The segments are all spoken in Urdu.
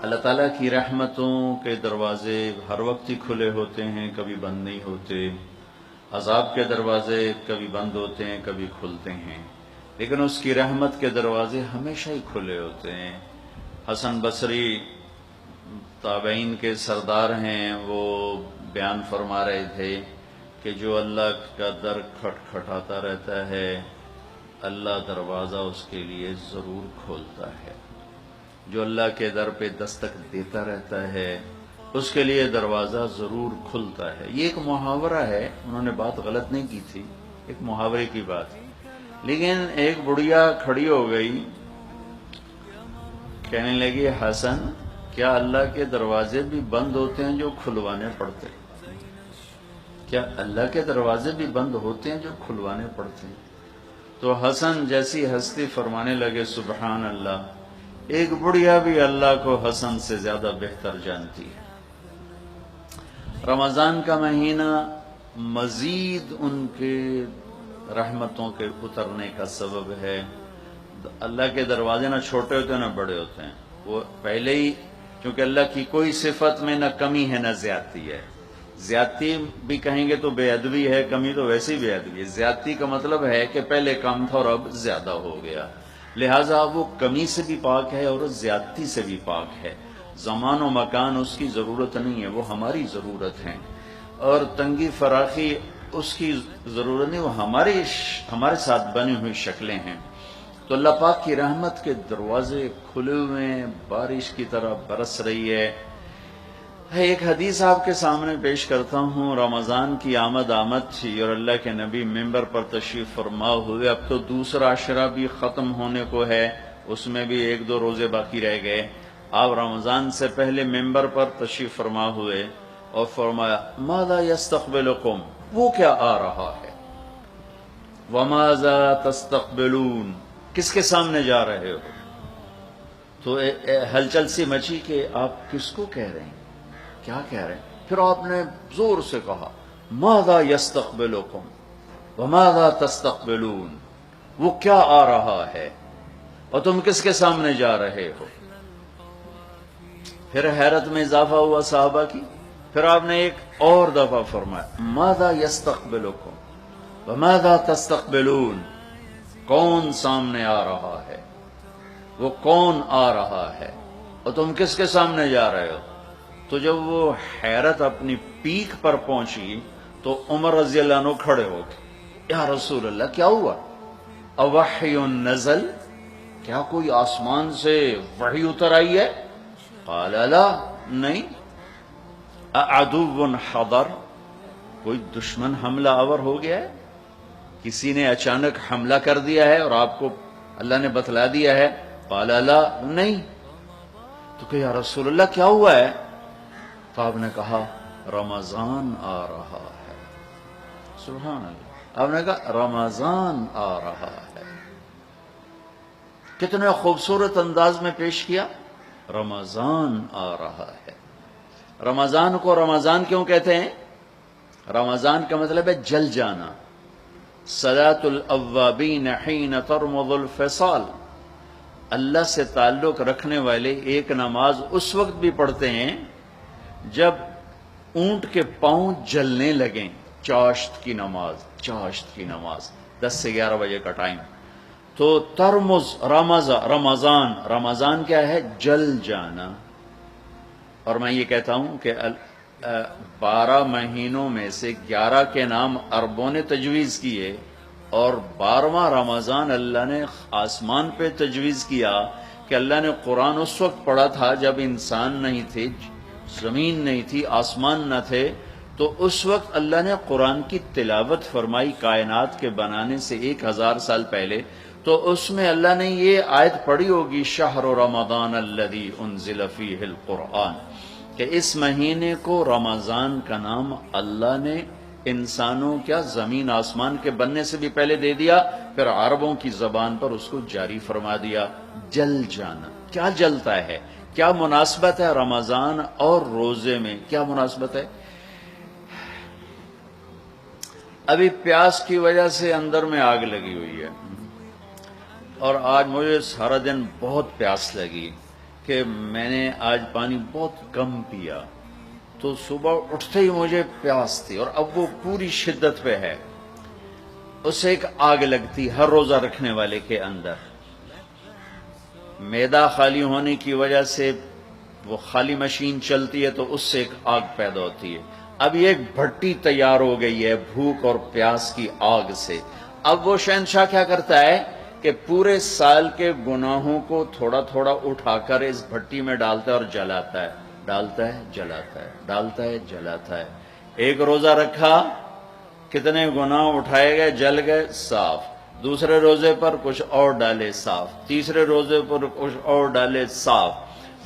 اللہ تعالیٰ کی رحمتوں کے دروازے ہر وقت ہی کھلے ہوتے ہیں، کبھی بند نہیں ہوتے۔ عذاب کے دروازے کبھی بند ہوتے ہیں، کبھی کھلتے ہیں، لیکن اس کی رحمت کے دروازے ہمیشہ ہی کھلے ہوتے ہیں۔ حسن بصری تابعین کے سردار ہیں، وہ بیان فرما رہے تھے کہ جو اللہ کا در کھٹکھٹاتا رہتا ہے، اللہ دروازہ اس کے لیے ضرور کھولتا ہے۔ جو اللہ کے در پہ دستک دیتا رہتا ہے، اس کے لیے دروازہ ضرور کھلتا ہے۔ یہ ایک محاورہ ہے، انہوں نے بات غلط نہیں کی تھی، ایک محاورے کی بات۔ لیکن ایک بڑھیا کھڑی ہو گئی، کہنے لگی حسن کیا اللہ کے دروازے بھی بند ہوتے ہیں جو کھلوانے پڑتے ہیں؟ کیا اللہ کے دروازے بھی بند ہوتے ہیں جو کھلوانے پڑتے ہیں؟ تو حسن جیسی ہستی فرمانے لگے سبحان اللہ، ایک بڑھیا بھی اللہ کو حسن سے زیادہ بہتر جانتی ہے۔ رمضان کا مہینہ مزید ان کے رحمتوں کے اترنے کا سبب ہے۔ اللہ کے دروازے نہ چھوٹے ہوتے ہیں نہ بڑے ہوتے ہیں، وہ پہلے ہی، چونکہ اللہ کی کوئی صفت میں نہ کمی ہے نہ زیادتی ہے۔ زیادتی بھی کہیں گے تو بے ادبی ہے، کمی تو ویسے ہی بے ادبی ہے۔ زیادتی کا مطلب ہے کہ پہلے کم تھا اور اب زیادہ ہو گیا، لہٰذا وہ کمی سے بھی پاک ہے اور زیادتی سے بھی پاک ہے۔ زمان و مکان اس کی ضرورت نہیں ہے، وہ ہماری ضرورت ہے، اور تنگی فراخی اس کی ضرورت نہیں، وہ ہمارے ساتھ بنی ہوئی شکلیں ہیں۔ تو اللہ پاک کی رحمت کے دروازے کھلے ہوئے ہیں، بارش کی طرح برس رہی ہے۔ ایک حدیث آپ کے سامنے پیش کرتا ہوں۔ رمضان کی آمد تھی اور اللہ کے نبی ممبر پر تشریف فرما ہوئے۔ اب تو دوسرا عشرہ بھی ختم ہونے کو ہے، اس میں بھی 1-2 روزے باقی رہ گئے۔ آپ رمضان سے پہلے ممبر پر تشریف فرما ہوئے اور فرمایا ماذا یستقبلکم، وہ کیا آ رہا ہے، وماذا تستقبلون، کس کے سامنے جا رہے ہو؟ تو ہلچل سی مچی کہ آپ کس کو کہہ رہے ہیں، کیا کہہ رہے ہیں؟ پھر آپ نے زور سے کہا ماذا یستقبلکم وماذا تستقبلون، وہ کیا آ رہا ہے اور تم کس کے سامنے جا رہے ہو؟ پھر حیرت میں اضافہ ہوا صحابہ کی۔ پھر آپ نے ایک اور دفعہ فرمایا ماذا یستقبلکم وماذا تستقبلون، کون سامنے آ رہا ہے، وہ کون آ رہا ہے اور تم کس کے سامنے جا رہے ہو؟ تو جب وہ حیرت اپنی پیک پر پہنچی تو عمر رضی اللہ عنہ کھڑے ہو گئے، یا رسول اللہ کیا ہوا؟ اوحی نزل، کیا کوئی آسمان سے وحی اتر آئی ہے؟ قال لا، نہیں۔ اعدو حضر، کوئی دشمن حملہ آور ہو گیا ہے، کسی نے اچانک حملہ کر دیا ہے اور آپ کو اللہ نے بتلا دیا ہے؟ قال لا، نہیں۔ تو کہ یا رسول اللہ کیا ہوا ہے؟ تو آپ نے کہا رمضان آ رہا ہے۔ سبحان اللہ، آپ نے کہا رمضان آ رہا ہے۔ کتنے خوبصورت انداز میں پیش کیا، رمضان آ رہا ہے۔ رمضان کو رمضان کیوں کہتے ہیں؟ رمضان کا مطلب ہے جل جانا۔ صلاۃ الاوابین حین ترمض الفصال، اللہ سے تعلق رکھنے والے ایک نماز اس وقت بھی پڑھتے ہیں جب اونٹ کے پاؤں جلنے لگیں۔ چاشت کی نماز، چاشت کی نماز 10 سے 11 بجے کا ٹائم۔ تو ترمز، رمضان، رمضان کیا ہے؟ جل جانا۔ اور میں یہ کہتا ہوں کہ 12 مہینوں میں سے 11 کے نام عربوں نے تجویز کیے اور 12واں رمضان اللہ نے آسمان پہ تجویز کیا کہ اللہ نے قرآن اس وقت پڑھا تھا جب انسان نہیں تھے، زمین نہیں تھی، آسمان نہ تھے، تو اس وقت اللہ نے قرآن کی تلاوت فرمائی کائنات کے بنانے سے 1000 سال پہلے۔ تو اس میں اللہ نے یہ آیت پڑھی ہوگی شہر رمضان الذی انزل فیہ القرآن، کہ اس مہینے کو رمضان کا نام اللہ نے انسانوں کیا زمین آسمان کے بننے سے بھی پہلے دے دیا، پھر عربوں کی زبان پر اس کو جاری فرما دیا۔ جل جانا، کیا جلتا ہے؟ کیا مناسبت ہے رمضان اور روزے میں؟ کیا مناسبت ہے؟ ابھی پیاس کی وجہ سے اندر میں آگ لگی ہوئی ہے، اور آج مجھے سارا دن بہت پیاس لگی کہ میں نے آج پانی بہت کم پیا، تو صبح اٹھتے ہی مجھے پیاس تھی، اور اب وہ پوری شدت پہ ہے، اسے ایک آگ لگتی ہر روزہ رکھنے والے کے اندر۔ معدہ خالی ہونے کی وجہ سے وہ خالی مشین چلتی ہے تو اس سے ایک آگ پیدا ہوتی ہے۔ اب یہ ایک بھٹی تیار ہو گئی ہے بھوک اور پیاس کی آگ سے۔ اب وہ شہنشاہ کیا کرتا ہے کہ پورے سال کے گناہوں کو تھوڑا تھوڑا اٹھا کر اس بھٹی میں ڈالتا ہے اور جلاتا ہے، ڈالتا ہے جلاتا ہے، ڈالتا ہے جلاتا ہے۔ ایک روزہ رکھا، کتنے گناہ اٹھائے گئے، جل گئے، صاف۔ دوسرے روزے پر کچھ اور ڈالے، صاف۔ تیسرے روزے پر کچھ اور ڈالے، صاف۔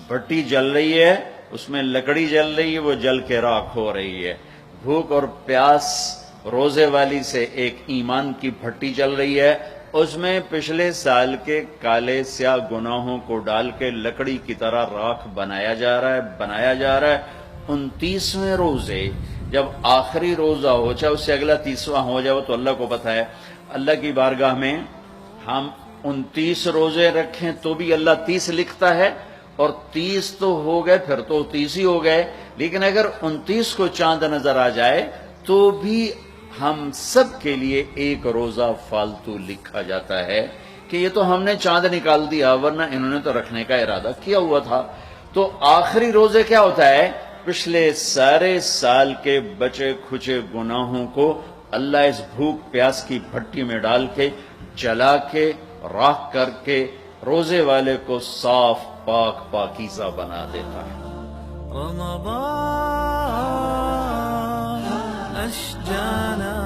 بھٹی جل رہی ہے، اس میں لکڑی جل رہی ہے، وہ جل کے راکھ ہو رہی ہے۔ بھوک اور پیاس روزے والی سے ایک ایمان کی بھٹی چل رہی ہے، اس میں پچھلے سال کے کالے سیاہ گناہوں کو ڈال کے لکڑی کی طرح راکھ بنایا جا رہا ہے، بنایا جا رہا ہے۔ 29ویں روزے جب آخری روزہ ہو، چاہے اس سے اگلا 30واں ہو جائے، وہ تو اللہ کو پتہ ہے۔ اللہ کی بارگاہ میں ہم 29 روزے رکھیں تو بھی اللہ 30 لکھتا ہے، اور 30 تو ہو گئے پھر تو 30 ہی ہو گئے، لیکن اگر 29 کو چاند نظر آ جائے تو بھی ہم سب کے لیے ایک روزہ فالتو لکھا جاتا ہے کہ یہ تو ہم نے چاند نکال دیا، ورنہ انہوں نے تو رکھنے کا ارادہ کیا ہوا تھا۔ تو آخری روزے کیا ہوتا ہے؟ پچھلے سارے سال کے بچے کھچے گناہوں کو اللہ اس بھوک پیاس کی بھٹی میں ڈال کے جلا کے راکھ کر کے روزے والے کو صاف پاک پاکیزہ بنا دیتا ہے۔ رمضان أشجانا